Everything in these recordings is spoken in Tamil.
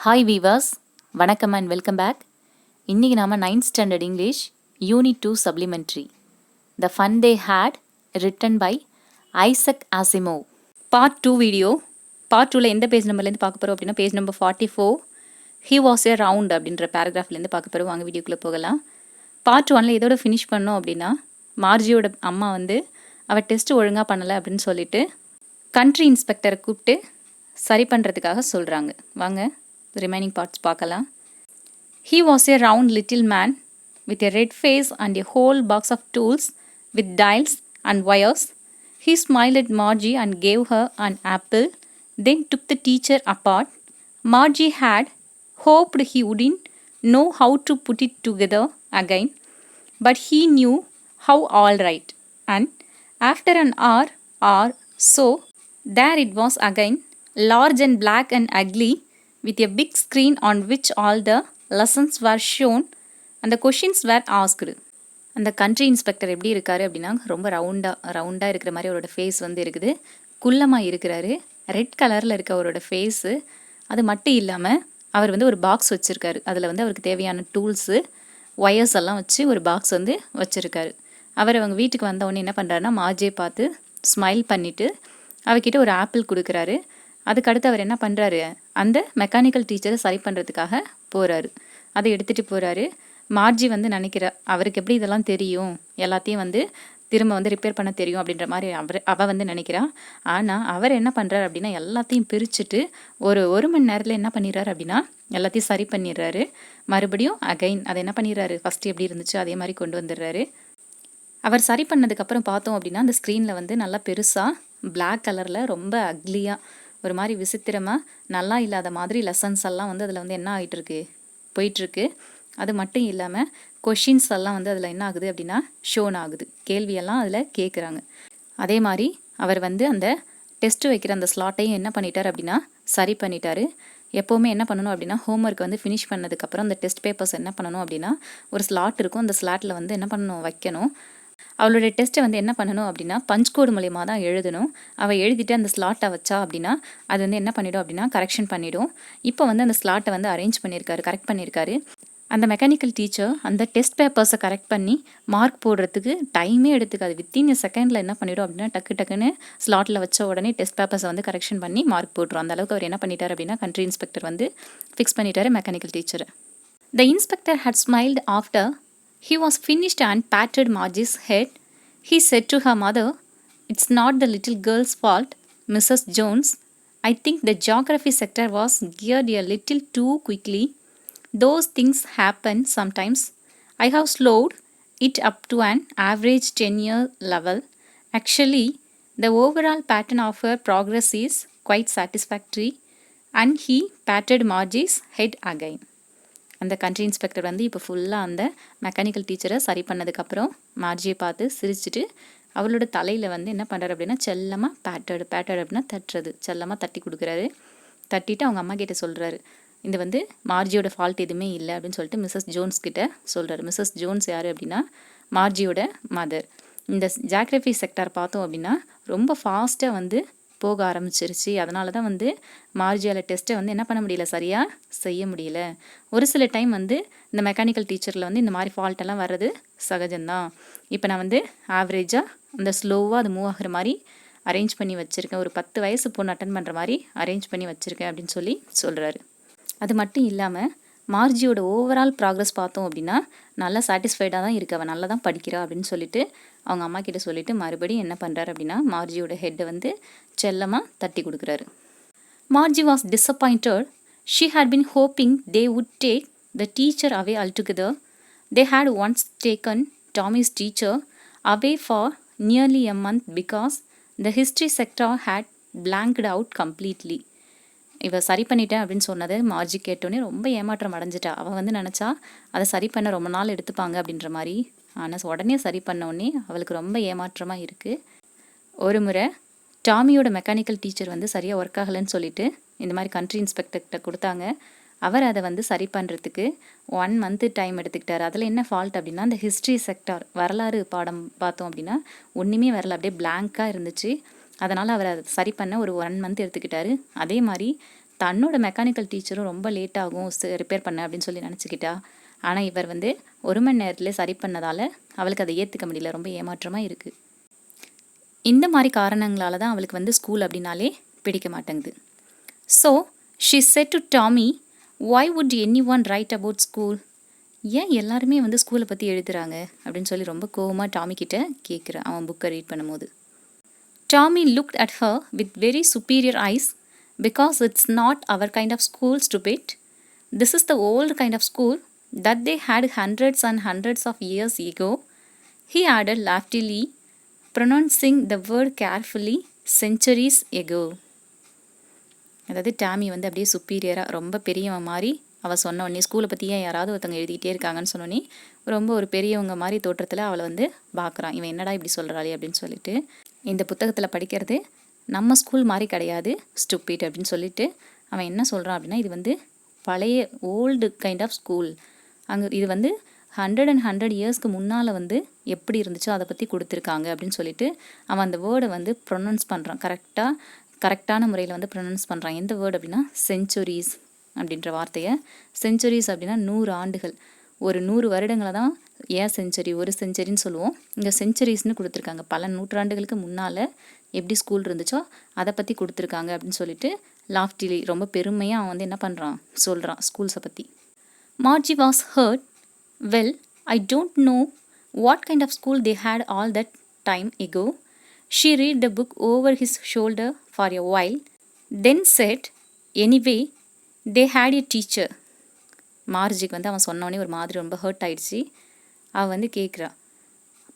ஹாய் வீவர்ஸ், வணக்கம் அண்ட் வெல்கம் பேக். இன்றைக்கி நாம் 9th standard English unit 2 supplementary the fun they had written by Isaac Asimov. Part 2 video. Part 2ல் எந்த பேஜ் நம்பர்லேருந்து பார்க்க போகிறோம் அப்படின்னா page number 44 he was a round அப்படின்ற பேராகிராஃப்லேருந்து பார்க்க போகிறோம். வாங்க வீடியோக்குள்ளே போகலாம். பார்ட் 1ல் எதோட ஃபினிஷ் பண்ணோம் அப்படின்னா மார்ஜியோட அம்மா அவள் டெஸ்ட்டு ஒழுங்காக பண்ணலை அப்படின்னு சொல்லிட்டு கண்ட்ரி இன்ஸ்பெக்டரை கூப்பிட்டு சரி பண்ணுறதுக்காக சொல்கிறாங்க. வாங்க ரிமைனிங் பார்ட்ஸ் பார்க்கலாம். He was a round little man with a red face and a whole box of tools with dials and wires. He smiled at Margie and gave her an apple, then took the teacher apart. Margie had hoped he wouldn't know how to put it together again, but he knew how all right. And after an hour or so, there it was again, large and black and ugly, with a big screen on which all the lessons were shown and the questions were asked. அந்த கண்ட்ரி இன்ஸ்பெக்டர் எப்படி இருக்காரு அப்படின்னா ரொம்ப ரவுண்டாக இருக்கிற மாதிரி அவரோட ஃபேஸ் இருக்குது. குள்ளமாக இருக்கிறாரு. ரெட் கலரில் இருக்க அவரோட ஃபேஸு. அது மட்டும் இல்லாமல் அவர் ஒரு பாக்ஸ் வச்சுருக்காரு. அதில் அவருக்கு தேவையான டூல்ஸு ஒயர்ஸ் எல்லாம் வச்சு ஒரு பாக்ஸ் வச்சுருக்காரு. அவங்க வீட்டுக்கு வந்தவொடனே என்ன பண்ணுறாருன்னா மார்ஜியை பார்த்து ஸ்மைல் பண்ணிவிட்டு அவர்கிட்ட ஒரு ஆப்பிள் கொடுக்குறாரு. அதுக்கடுத்து அவர் என்ன பண்ணுறாரு, அந்த மெக்கானிக்கல் டீச்சரை சரி பண்ணுறதுக்காக போகிறாரு. அதை எடுத்துகிட்டு போகிறாரு. மார்ஜி நினைக்கிறா அவருக்கு எப்படி இதெல்லாம் தெரியும், எல்லாத்தையும் திரும்ப ரிப்பேர் பண்ண தெரியும் அப்படின்ற மாதிரி அவள் நினைக்கிறா. ஆனால் அவர் என்ன பண்ணுறாரு அப்படின்னா எல்லாத்தையும் பிரிச்சுட்டு ஒரு மணி நேரத்தில் என்ன பண்ணிடுறாரு அப்படின்னா எல்லாத்தையும் சரி பண்ணிடுறாரு. மறுபடியும் அகைன் அதை என்ன பண்ணிடுறாரு, ஃபஸ்ட்டு எப்படி இருந்துச்சு அதே மாதிரி கொண்டு வந்துடுறாரு. அவர் சரி பண்ணதுக்கப்புறம் பார்த்தோம் அப்படின்னா அந்த ஸ்க்ரீனில் நல்லா பெருசாக பிளாக் கலரில் ரொம்ப அக்லியாக ஒரு மாதிரி விசித்திரமாக நல்லா இல்லாத மாதிரி லெசன்ஸ் எல்லாம் அதில் என்ன ஆகிட்டுருக்கு, போயிட்டுருக்கு. அது மட்டும் இல்லாமல் கொஷின்ஸ் எல்லாம் அதில் என்ன ஆகுது அப்படின்னா ஷோன் ஆகுது. கேள்வியெல்லாம் அதில் கேட்குறாங்க. அதே மாதிரி அவர் அந்த டெஸ்ட்டு வைக்கிற அந்த ஸ்லாட்டையும் என்ன பண்ணிட்டார் அப்படின்னா சரி பண்ணிட்டாரு. எப்போவுமே என்ன பண்ணணும் அப்படின்னா ஹோம்ஒர்க் ஃபினிஷ் பண்ணதுக்கப்புறம் அந்த டெஸ்ட் பேப்பர்ஸ் என்ன பண்ணணும் அப்படின்னா ஒரு ஸ்லாட் இருக்கும். அந்த ஸ்லாட்டில் என்ன பண்ணணும், வைக்கணும். அவளுடைய டெஸ்ட்டை என்ன பண்ணணும் அப்படின்னா பஞ்ச் கோடு மூலியமாக தான் எழுதணும். அவள் எழுதிட்டு அந்த ஸ்லாட்டை வச்சா அப்படின்னா அது என்ன பண்ணிடும் அப்படின்னா கரெக்ஷன் பண்ணிவிடும். இப்போ அந்த ஸ்லாட்டை அரேஞ்ச் பண்ணியிருக்காரு, கரெக்ட் பண்ணியிருக்காரு. அந்த மெக்கானிக்கல் டீச்சர் அந்த டெஸ்ட் பேப்பர்ஸை கரெக்ட் பண்ணி மார்க் போடுறதுக்கு டைமே எடுத்துக்காது. வித்தின் செகண்டில் என்ன பண்ணிடும் அப்படின்னா டக்குன்னு ஸ்லாட்டில் வச்ச உடனே டெஸ்ட் பேப்பர்ஸை கரெக்ஷன் பண்ணி மார்க் போட்டுரும். அந்த அளவுக்கு அவர் என்ன பண்ணிட்டார் அப்படின்னா கண்ட்ரி இன்ஸ்பெக்டர் ஃபிக்ஸ் பண்ணிட்டாரு மெக்கானிக்கல் டீச்சரை. The inspector had smiled after he was finished and patted Margie's head. He said to her mother, "It's not the little girl's fault, Mrs. Jones. I think the geography sector was geared a little too quickly. Those things happen sometimes. I have slowed it up to an average 10-year level. Actually, the overall pattern of her progress is quite satisfactory." And he patted Margie's head again. அந்த கண்ட்ரி இன்ஸ்பெக்டர் இப்போ ஃபுல்லாக அந்த மெக்கானிக்கல் டீச்சரை சரி பண்ணதுக்கப்புறம் மார்ஜியை பார்த்து சிரிச்சுட்டு அவளோட தலையில் என்ன பண்ணுறாரு அப்படின்னா செல்லமாக பேட்டர்டு அப்படின்னா தட்டுறது, செல்லமாக தட்டி கொடுக்குறாரு. தட்டிட்டு அவங்க அம்மா கிட்ட சொல்கிறாரு, இந்த மார்ஜியோட ஃபால்ட் எதுவுமே இல்லை அப்படின்னு சொல்லிட்டு மிஸ்ஸஸ் ஜோன்ஸ் கிட்ட சொல்கிறாரு. மிஸ்ஸஸ் ஜோன்ஸ் யார் அப்படின்னா மார்ஜியோட மதர். இந்த ஜியோகிராஃபி செக்டார் பார்த்தோம் அப்படின்னா ரொம்ப ஃபாஸ்ட்டாக போக ஆரம்பிச்சிருச்சு. அதனால தான் மார்ஜியால் டெஸ்ட்டை என்ன பண்ண முடியல, சரியாக செய்ய முடியல. ஒரு சில டைம் இந்த மெக்கானிக்கல் டீச்சரில் இந்த மாதிரி ஃபால்ட்டெல்லாம் வர்றது சகஜம்தான். இப்போ நான் ஆவரேஜாக அந்த ஸ்லோவாக அது மூவ் ஆகிற மாதிரி அரேஞ்ச் பண்ணி வச்சுருக்கேன். ஒரு 10 வயசு பொண்ணு அட்டன் பண்ணுற மாதிரி அரேஞ்ச் பண்ணி வச்சுருக்கேன் அப்படின்னு சொல்கிறாரு. அது மட்டும் இல்லாமல் மார்ஜியோட ஓவரால் ப்ராக்ரஸ் பார்த்தோம் அப்படின்னா நல்லா சாட்டிஸ்ஃபைடாக தான் இருக்கு, அவள் நல்லா தான் படிக்கிறா அப்படின்னு சொல்லிட்டு அவங்க அம்மா கிட்ட சொல்லிட்டு மறுபடியும் என்ன பண்ணுறாரு அப்படின்னா மார்ஜியோட ஹெட்டை செல்லமாக தட்டி கொடுக்குறாரு. Margie was disappointed. She had been hoping they would take the teacher away altogether. They had once taken Tommy's teacher away for nearly a month because the history sector had blanked out completely. இவ சரி பண்ணிட்டேன் அப்படின்னு சொன்னது மார்ஜி கேட்டோன்னே ரொம்ப ஏமாற்றம் அடைஞ்சிட்டா. அவள் நினச்சா அதை சரி பண்ண ரொம்ப நாள் எடுத்துப்பாங்க அப்படின்ற மாதிரி. ஆனால் உடனே சரி பண்ணோடனே அவளுக்கு ரொம்ப ஏமாற்றமாக இருக்குது. ஒரு முறை டாமியோட மெக்கானிக்கல் டீச்சர் சரியாக ஒர்க் ஆகலைன்னு சொல்லிட்டு இந்த மாதிரி கண்ட்ரி இன்ஸ்பெக்டர்கிட்ட கொடுத்தாங்க. அவர் அதை சரி பண்ணுறதுக்கு 1 month டைம் எடுத்துக்கிட்டார். அதில் என்ன ஃபால்ட் அப்படின்னா அந்த ஹிஸ்ட்ரி செக்டார் வரலாறு பாடம் பார்த்தோம் அப்படின்னா ஒன்றுமே வரல, அப்படியே பிளாங்காக இருந்துச்சு. அதனால் அவர் அதை சரி பண்ண ஒரு 1 month எடுத்துக்கிட்டாரு. அதே மாதிரி தன்னோட மெக்கானிக்கல் டீச்சரும் ரொம்ப லேட் ஆகும் ரிப்பேர் பண்ண அப்படின்னு சொல்லி நினச்சிக்கிட்டா. ஆனால் இவர் வந்து 1 மணி நேரத்தில் சரி பண்ணதால் அவளுக்கு அதை ஏற்றுக்க முடியல. ரொம்ப ஏமாற்றமாக இருக்குது. இந்த மாதிரி காரணங்களால தான் அவளுக்கு வந்து ஸ்கூல் அப்படின்னாலே பிடிக்க மாட்டேங்குது. So she said to Tommy, why would anyone write about school? ஏன் எல்லாருமே வந்து ஸ்கூலை பற்றி எழுதுகிறாங்க அப்படின்னு சொல்லி ரொம்ப கோவமாக டாமி கிட்ட கேட்குறான் அவன் புக்கை ரீட் பண்ணும்போது. Tommy looked at her with very superior eyes. Because it's not our kind of school stupid. This is the old kind of school that they had hundreds and hundreds of years ago, he added loftily, pronouncing the word carefully, centuries ago. அதாவது டாமி வந்து அப்படியே சுப்பீரியராக ரொம்ப பெரியவன் மாதிரி அவள் சொன்ன உடனே, ஸ்கூலை பற்றி ஏன் யாராவது ஒருத்தவங்க எழுதிட்டே இருக்காங்கன்னு சொன்னோன்னே ரொம்ப ஒரு பெரியவங்க மாதிரி தோற்றத்தில் அவளை வந்து பார்க்குறான். இவன் என்னடா இப்படி சொல்கிறாளே அப்படின்னு சொல்லிட்டு, இந்த புத்தகத்தில் படிக்கிறது நம்ம ஸ்கூல் மாதிரி கிடையாது, ஸ்டூபிட் அப்படின்னு சொல்லிட்டு அவன் என்ன சொல்கிறான் அப்படின்னா, இது வந்து பழைய ஓல்டு கைண்ட் ஆஃப் ஸ்கூல். அங்கே இது வந்து 100 இயர்ஸ்க்கு முன்னால் வந்து எப்படி இருந்துச்சோ அதை பற்றி கொடுத்துருக்காங்க அப்படின்னு சொல்லிட்டு அவன் அந்த வேர்டை வந்து ப்ரொனவுன்ஸ் பண்ணுறான். கரெக்டான முறையில் வந்து ப்ரொனவுன்ஸ் பண்ணுறான். எந்த வேர்டு அப்படின்னா செஞ்சுரிஸ் அப்படின்ற வார்த்தையை. செஞ்சுரிஸ் அப்படின்னா 100 ஆண்டுகள். ஒரு 100 வருடங்களை தான் ஏன் செஞ்சுரி, ஒரு செஞ்சுரின்னு சொல்லுவோம். இங்கே செஞ்சுரிஸ்னு கொடுத்துருக்காங்க. பல நூற்றாண்டுகளுக்கு முன்னால் எப்படி ஸ்கூல் இருந்துச்சோ அதை பற்றி கொடுத்துருக்காங்க அப்படின்னு சொல்லிட்டு லாஃப்டிலி ரொம்ப பெருமையாக அவன் வந்து என்ன பண்ணுறான் சொல்கிறான் ஸ்கூல்ஸை பற்றி. Margie was hurt. Well, I don't know what kind of school they had all that time ago. She read the book over his shoulder for a while, then said, anyway, they had a teacher. மார்ஜிக்கு வந்து அவன் சொன்னோடனே ஒரு மாதிரி ரொம்ப ஹர்ட் ஆயிடுச்சு. அவன் வந்து கேட்குறான்,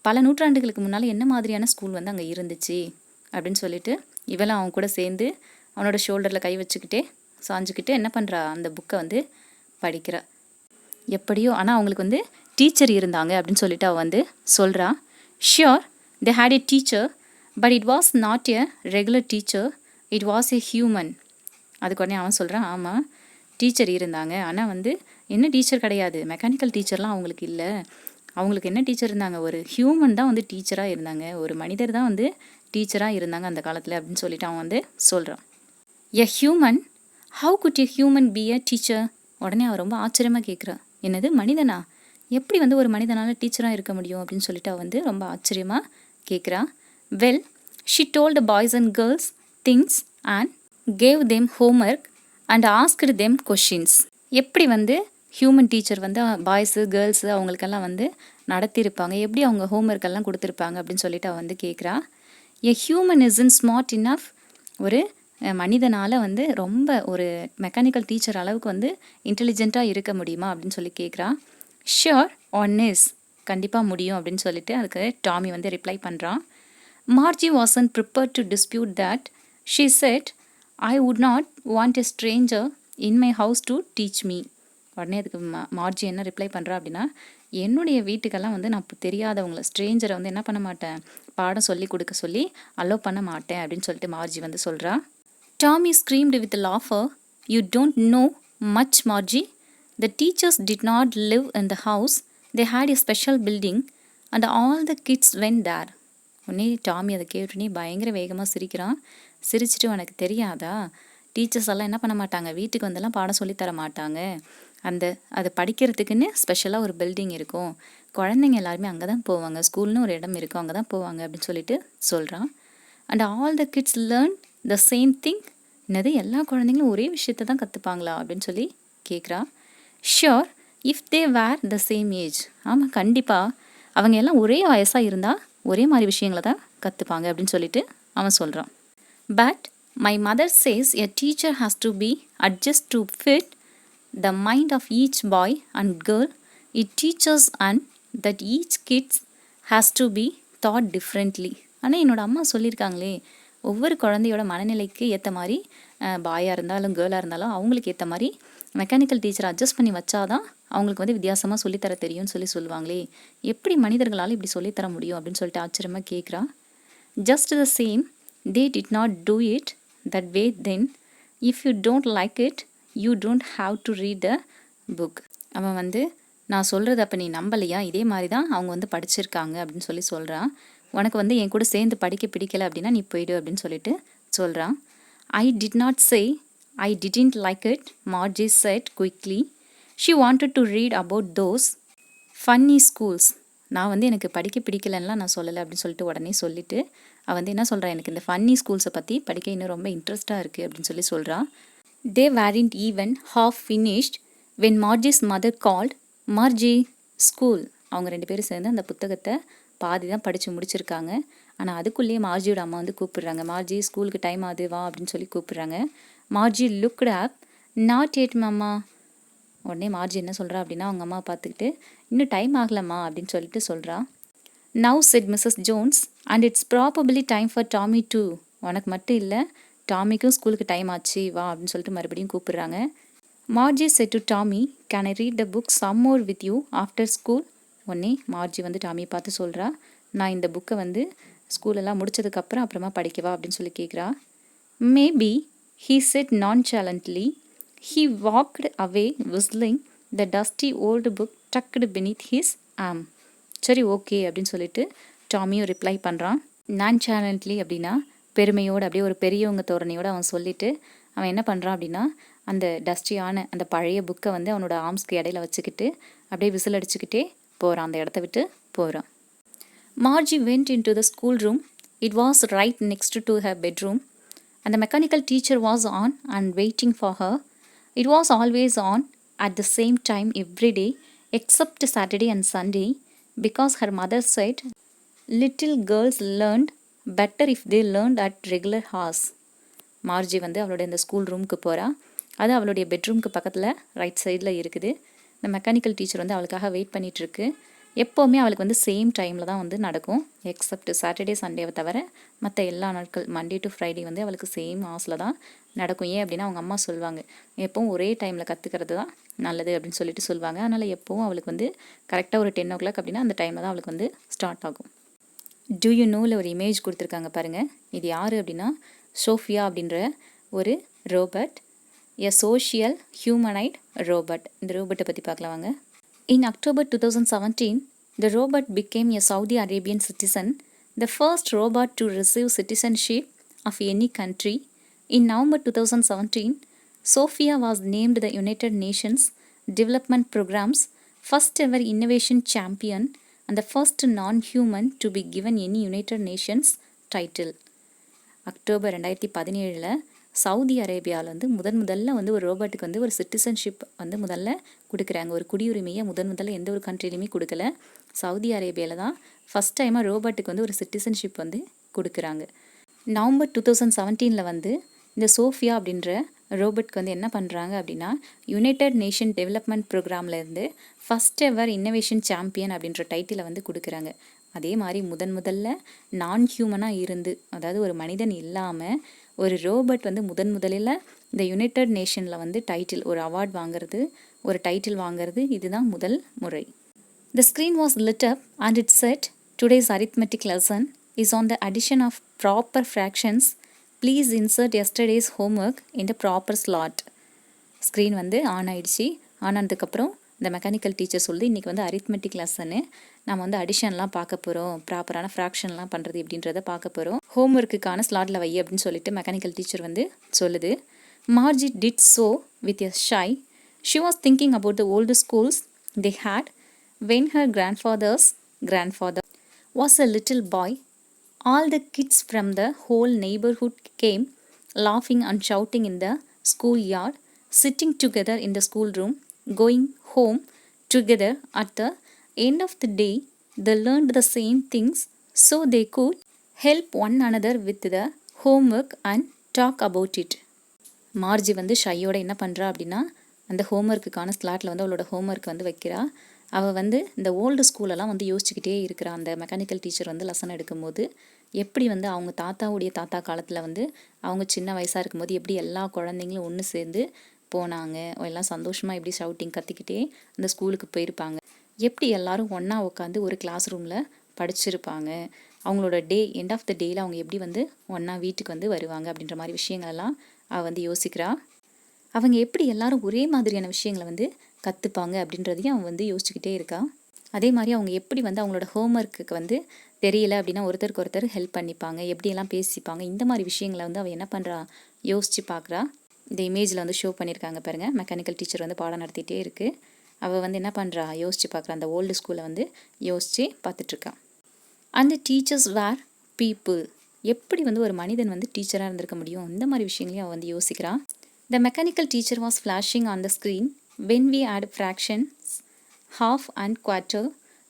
பல நூற்றாண்டுகளுக்கு முன்னால் என்ன மாதிரியான ஸ்கூல் வந்து அங்கே இருந்துச்சு அப்படின்னு சொல்லிட்டு இவெல்லாம் அவன் கூட சேர்ந்து அவனோட ஷோல்டரில் கை வச்சுக்கிட்டே சாஞ்சுக்கிட்டு என்ன பண்ணுறா, அந்த புக்கை வந்து படிக்கிறா. எப்படியோ ஆனால் அவங்களுக்கு வந்து டீச்சர் இருந்தாங்க அப்படின்னு சொல்லிட்டு அவன் வந்து சொல்கிறான். Sure, they had a teacher, but it was not a regular teacher, it was a human. அதுக்கு உடனே அவன் சொல்கிறான், ஆமாம் டீச்சர் இருந்தாங்க, ஆனால் வந்து என்ன டீச்சர் கிடையாது, மெக்கானிக்கல் டீச்சர்லாம் அவங்களுக்கு இல்லை. அவங்களுக்கு என்ன டீச்சர் இருந்தாங்க, ஒரு ஹியூமன் தான் வந்து டீச்சராக இருந்தாங்க, ஒரு மனிதர் தான் வந்து டீச்சராக இருந்தாங்க அந்த காலத்தில் அப்படின்னு சொல்லிட்டு அவன் வந்து சொல்கிறான். எ human, how good a human be a teacher? உடனே அவன் ரொம்ப ஆச்சரியமாக கேட்குறான், என்னது மனிதனா, எப்படி வந்து ஒரு மனிதனால் டீச்சராக இருக்க முடியும் அப்படின்னு சொல்லிட்டு அவன் வந்து ரொம்ப ஆச்சரியமாக கேட்குறான். Well, she told the boys and girls things and gave them homework and asked them questions. எப்படி வந்து ஹியூமன் டீச்சர் வந்து பாய்ஸு கேர்ள்ஸு அவங்களுக்கெல்லாம் வந்து நடத்தியிருப்பாங்க, எப்படி அவங்க ஹோம்ஒர்க் எல்லாம் கொடுத்துருப்பாங்க அப்படின்னு சொல்லிட்டு அவன் வந்து கேட்குறா. எ ஹியூமன் இஸ்இன் ஸ்மார்ட் இனஃப், ஒரு மனிதனால் வந்து ரொம்ப ஒரு மெக்கானிக்கல் டீச்சர் அளவுக்கு வந்து இன்டெலிஜென்ட்டாக இருக்க முடியுமா அப்படின்னு சொல்லி கேட்குறா. ஷியோர் ஆன் இஸ், கண்டிப்பாக முடியும் அப்படின்னு சொல்லிட்டு அதுக்கு டாமி வந்து ரிப்ளை பண்ணுறான். Margie wasn't prepared to dispute that. She said, I would not want a stranger in my house to teach me. உடனே அதுக்கு மார்ஜி என்ன ரிப்ளை பண்ணுறா அப்படின்னா, என்னுடைய வீட்டுக்கெல்லாம் வந்து நான் தெரியாதவங்களை ஸ்ட்ரேஞ்சரை வந்து என்ன பண்ண மாட்டேன், பாடம் சொல்லி கொடுக்க சொல்லி அலோவ் பண்ண மாட்டேன் அப்படின்னு சொல்லிட்டு மார்ஜி வந்து சொல்கிறா. Tommy screamed with a laugher, You don't know much, Margie. The teachers did not live in the house. They had a special building and all the kids went there. உடனே டாமி அதை கேட்டுனே பயங்கர வேகமாக சிரிக்கிறான். சிரிச்சுட்டு, உனக்கு தெரியாதா, டீச்சர்ஸ் எல்லாம் என்ன பண்ண மாட்டாங்க, வீட்டுக்கு வந்தெல்லாம் பாடம் சொல்லித்தர மாட்டாங்க, அது படிக்கிறதுக்குன்னு ஸ்பெஷலாக ஒரு பில்டிங் இருக்கும், குழந்தைங்க எல்லாருமே அங்கே தான் போவாங்க, ஸ்கூல்னு ஒரு இடம் இருக்கும், அங்கே தான் போவாங்க அப்படின்னு சொல்லிட்டு சொல்கிறான். And all the kids learn the same thing. என்னது, எல்லா குழந்தைங்களும் ஒரே விஷயத்தை தான் கற்றுப்பாங்களா அப்படின்னு சொல்லி கேட்குறா. Sure, if they were the same age. ஆமாம் கண்டிப்பாக, அவங்க எல்லாம் ஒரே வயசாக இருந்தால் ஒரே மாதிரி விஷயங்களை தான் கற்றுப்பாங்க அப்படின்னு சொல்லிட்டு அவன் சொல்கிறான். But my mother says a teacher has to be adjust to fit the mind of each boy and girl it teachers and that each kids has to be taught differently. ஆனால் என்னோடய அம்மா சொல்லியிருக்காங்களே, ஒவ்வொரு குழந்தையோட மனநிலைக்கு ஏற்ற மாதிரி பாயாக இருந்தாலும் கேர்ளாக இருந்தாலும் அவங்களுக்கு ஏற்ற மாதிரி மெக்கானிக்கல் டீச்சர் அட்ஜஸ்ட் பண்ணி வச்சாதான் அவங்களுக்கு வந்து வித்தியாசமாக சொல்லித்தர தெரியும்னு சொல்லுவாங்களே, எப்படி மனிதர்களால் இப்படி சொல்லித்தர முடியும் அப்படின்னு சொல்லிட்டு ஆச்சரியமாக கேட்குறா. Just the same they did not do it that way then. If you don't like it you don't have to read the book. அவன் வந்து, நான் சொல்கிறது அப்போ நீ நம்பலையா, இதே மாதிரி தான் அவங்க வந்து படிச்சிருக்காங்க அப்படின்னு சொல்லி சொல்கிறான். உனக்கு வந்து என் கூட சேர்ந்து படிக்க பிடிக்கலை அப்படின்னா நீ போயிடு அப்படின்னு சொல்லிட்டு சொல்கிறான். I did not say I didn't like it, Margie said quickly. She wanted to read about those funny schools. நான் வந்து எனக்கு படிக்க பிடிக்கலன்னா நான் சொல்லலை அப்படின்னு சொல்லிட்டு உடனே சொல்லிவிட்டு அவள் வந்து என்ன சொல்கிறா, எனக்கு இந்த ஃபன்னி ஸ்கூல்ஸை பற்றி படிக்க இன்னும் ரொம்ப இன்ட்ரெஸ்ட்டாக இருக்குது அப்படின்னு சொல்லி சொல்கிறா. They weren't even half finished when Margie's mother called. Margie, school. அவங்க 2 பேரும் சேர்ந்து அந்த புத்தகத்தை பாதி தான் படித்து முடிச்சிருக்காங்க. ஆனால் அதுக்குள்ளேயே மார்ஜியோட அம்மா வந்து கூப்பிடுறாங்க. மார்ஜி, ஸ்கூலுக்கு டைம் ஆகுது வா அப்படின்னு சொல்லி கூப்பிடுறாங்க. Margie looked up. Not yet மாமா. உடனே மார்ஜி என்ன சொல்கிறா அப்படின்னா அவங்க அம்மா பார்த்துக்கிட்டு இன்னும் டைம் ஆகலம்மா அப்படின்னு சொல்லிட்டு சொல்கிறா. Now said Mrs Jones and it's probably time for Tommy too. உனக்கு மட்டும் இல்லை, டாமிக்கும் ஸ்கூலுக்கு டைம் ஆச்சு வா அப்படின்னு சொல்லிட்டு மறுபடியும் கூப்பிடுறாங்க. Margie said to Tommy, can I read the book some more with you after school. உடனே மார்ஜி வந்து டாமியை பார்த்து சொல்கிறா, நான் இந்த புக்கை வந்து ஸ்கூலெல்லாம் முடிச்சதுக்கப்புறம் அப்புறமா படிக்கவா அப்படின்னு சொல்லி கேட்குறா. Maybe, he said nonchalantly. He walked away whistling, the dusty old book tucked beneath his arm. சரி ஓகே அப்படின்னு சொல்லிட்டு டாமியும் ரிப்ளை பண்ணுறான். நான்சாலண்ட்லி அப்படின்னா பெருமையோடு அப்படியே ஒரு பெரியவங்க தோரணையோடு அவன் சொல்லிவிட்டு அவன் என்ன பண்ணுறான் அப்படின்னா அந்த டஸ்டியான அந்த பழைய புக்கை வந்து அவனோட ஆர்ம்ஸ்க்கு இடையில வச்சுக்கிட்டு அப்படியே விசில் அடிச்சுக்கிட்டே போகிறான், அந்த இடத்த விட்டு போகிறான். Margie went into the school room. It was right next to her bedroom. And the mechanical teacher was on and waiting for her. It was always on at the same time every day except Saturday and Sunday because her mother said little girls learned better if they learned at regular hours. Margie வந்து அவளுடைய இந்த ஸ்கூல் ரூமுக்கு போகிறா. அது அவளுடைய பெட்ரூம்க்கு பக்கத்தில் ரைட் சைடில் இருக்குது. இந்த மெக்கானிக்கல் டீச்சர் வந்து அவளுக்காக வெயிட் பண்ணிகிட்ருக்கு. எப்போவுமே அவளுக்கு வந்து சேம் டைமில் தான் வந்து நடக்கும், எக்ஸப்ட் சாட்டர்டே சண்டேவை தவிர மற்ற எல்லா நாட்கள் மண்டே டு ஃப்ரைடே வந்து அவளுக்கு சேம் ஹார்ஸில் தான் நடக்கும். ஏன் அப்படின்னா அவங்க அம்மா சொல்லுவாங்க, எப்பவும் ஒரே டைமில் கற்றுக்கிறது தான் நல்லது அப்படின்னு சொல்லிட்டு சொல்லுவாங்க. அதனால் எப்போவும் அவளுக்கு வந்து கரெக்டாக ஒரு 10 o'clock அப்படின்னா அந்த டைமில் தான் அவளுக்கு வந்து ஸ்டார்ட் ஆகும். டூ யூ நோவில் ஒரு இமேஜ் கொடுத்துருக்காங்க பாருங்கள். இது யார் அப்படின்னா சோஃபியா அப்படின்ற ஒரு ரோபோட், எ சோஷியல் ஹியூமனைட் ரோபோட். இந்த ரோபோட்டை பற்றி பார்க்கலாம் வாங்க. In October 2017, the robot became a Saudi Arabian citizen, the first robot to receive citizenship of any country. In November 2017, Sophia was named the United Nations Development Programme's first ever innovation champion and the first non-human to be given any United Nations title. October 2017 Saudi அரேபியாவில் வந்து முதல்ல வந்து ஒரு ரோபோட்டுக்கு வந்து ஒரு சிட்டிசன்ஷிப் வந்து முதல்ல கொடுக்குறாங்க. ஒரு குடியுரிமையை முதல்ல எந்த ஒரு கண்ட்ரிலையுமே கொடுக்கல. சவுதி அரேபியாவில் தான் ஃபஸ்ட் டைமாக ரோபோட்டுக்கு வந்து ஒரு சிட்டிசன்ஷிப் வந்து கொடுக்குறாங்க. நவம்பர் 2017 வந்து இந்த சோஃபியா அப்படின்ற ரோபோட்க்கு வந்து என்ன பண்ணுறாங்க அப்படின்னா யுனைடெட் நேஷன் டெவலப்மெண்ட் ப்ரோக்ராம்லேருந்து ஃபஸ்ட் எவர் இன்னோவேஷன் சாம்பியன் அப்படின்ற டைட்டிலை வந்து கொடுக்குறாங்க. அதே மாதிரி முதல்ல நான் ஹியூமனாக இருந்து, அதாவது ஒரு மனிதன் இல்லாமல் ஒரு ரோபோட் வந்து முதலில் இந்த யுனைடெட் நேஷனில் வந்து டைட்டில், ஒரு அவார்ட் வாங்கிறது, ஒரு டைட்டில் வாங்கிறது, இதுதான் முதல் முறை. The screen was lit up and it said, Today's arithmetic lesson is on the addition of proper fractions. Please insert yesterday's homework in the proper slot. Screen வந்து ஆன் ஆயிடுச்சு. ஆன் ஆனதுக்கப்புறம் இந்த மெக்கானிக்கல் டீச்சர் சொல்லுது, இன்றைக்கி வந்து அரித்மெட்டிக் லெசனு, நம்ம வந்து அடிஷன்லாம் பார்க்க போகிறோம், ப்ராப்பரான ஃப்ராக்ஷன்லாம் பண்ணுறது எப்படின்றத பார்க்க போகிறோம், ஹோம்ஒர்க்குக்கான ஸ்லாட்டில் வை அப்படின்னு சொல்லிட்டு மெக்கானிக்கல் டீச்சர் வந்து சொல்லுது. Margie did so with a shy. She was thinking about the old schools they had when her grandfather was a little boy. All the kids from the whole neighborhood came laughing and shouting in the schoolyard, sitting together in the schoolroom, going home together at the end of the day. They learned the same things so they could help one another with the homework and talk about it. Margie வந்து ஷையோட என்ன பண்ணுறா அப்படின்னா அந்த ஹோம்ஒர்க்குக்கான ஸ்லாட்டில் வந்து அவளோட ஹோம்ஒர்க் வந்து வைக்கிறா. அவள் வந்து இந்த ஓல்டு ஸ்கூலெல்லாம் வந்து யோசிச்சுக்கிட்டே இருக்கிறா. அந்த மெக்கானிக்கல் டீச்சர் வந்து லெசன் எடுக்கும்போது எப்படி வந்து அவங்க தாத்தா காலத்தில் வந்து அவங்க சின்ன வயசாக இருக்கும்போது எப்படி எல்லா குழந்தைங்களும் ஒன்று சேர்ந்து போனாங்க, எல்லாம் சந்தோஷமாக எப்படி ஷவுட்டிங் கத்திக்கிட்டே அந்த ஸ்கூலுக்கு போயிருப்பாங்க, எப்படி எல்லாரும் ஒன்றா உட்காந்து ஒரு கிளாஸ் ரூமில் படிச்சிருப்பாங்க, அவங்களோட எண்ட் ஆஃப் த டேயில் அவங்க எப்படி வந்து ஒன்றா வீட்டுக்கு வந்து வருவாங்க அப்படின்ற மாதிரி விஷயங்களெல்லாம் அவள் வந்து யோசிக்கிறா. அவங்க எப்படி எல்லாரும் ஒரே மாதிரியான விஷயங்களை வந்து கற்றுப்பாங்க அப்படின்றதையும் அவன் வந்து யோசிச்சுக்கிட்டே இருக்கா. அதே மாதிரி அவங்க எப்படி வந்து அவங்களோட ஹோம்ஒர்க்குக்கு வந்து தெரியல அப்படின்னா ஒருத்தருக்கு ஒருத்தர் ஹெல்ப் பண்ணிப்பாங்க, எப்படியெல்லாம் பேசிப்பாங்க, இந்த மாதிரி விஷயங்களை வந்து அவள் என்ன பண்ணுறா யோசித்து பார்க்குறா. இந்த இமேஜில் வந்து ஷோ பண்ணியிருக்காங்க பாருங்கள். மெக்கானிக்கல் டீச்சர் வந்து பாடம் நடத்திட்டே இருக்குது. அவள் வந்து என்ன பண்ணுறா, யோசிச்சு பார்க்குறா. அந்த ஓல்டு ஸ்கூலை வந்து யோசித்து பார்த்துட்ருக்கா. அந்த டீச்சர்ஸ் வேர் பீப்புள். எப்படி வந்து ஒரு மனிதன் வந்து டீச்சராக இருந்திருக்க முடியும், இந்த மாதிரி விஷயங்களையும் அவள் வந்து யோசிக்கிறா. The mechanical teacher was flashing on the screen when we add fractions half and quarter.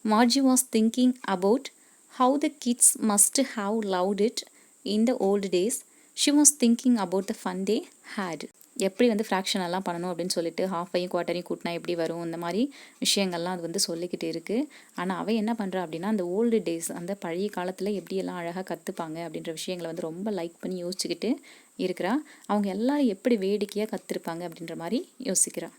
Margie was thinking about how the kids must have loved it in the old days. She was thinking about the fun they had. எப்படி வந்து ஃப்ராக்ஷன் எல்லாம் பண்ணணும் அப்படின்னு சொல்லிட்டு ஹாஃபையும் குவார்ட்டரையும் கூட்டினா எப்படி வரும், இந்த மாதிரி விஷயங்கள்லாம் அது வந்து சொல்லிக்கிட்டு இருக்குது. ஆனால் அவள் என்ன பண்ணுறா அப்படின்னா, அந்த ஓல்டு டேஸ், அந்த பழைய காலத்தில் எப்படியெல்லாம் அழகாக கற்றுப்பாங்க அப்படின்ற விஷயங்களை வந்து ரொம்ப லைக் பண்ணி யோசிச்சுக்கிட்டு இருக்கிறா. அவங்க எல்லாரும் எப்படி வேடிக்கையாக கற்றுருப்பாங்க அப்படின்ற மாதிரி யோசிக்கிறா.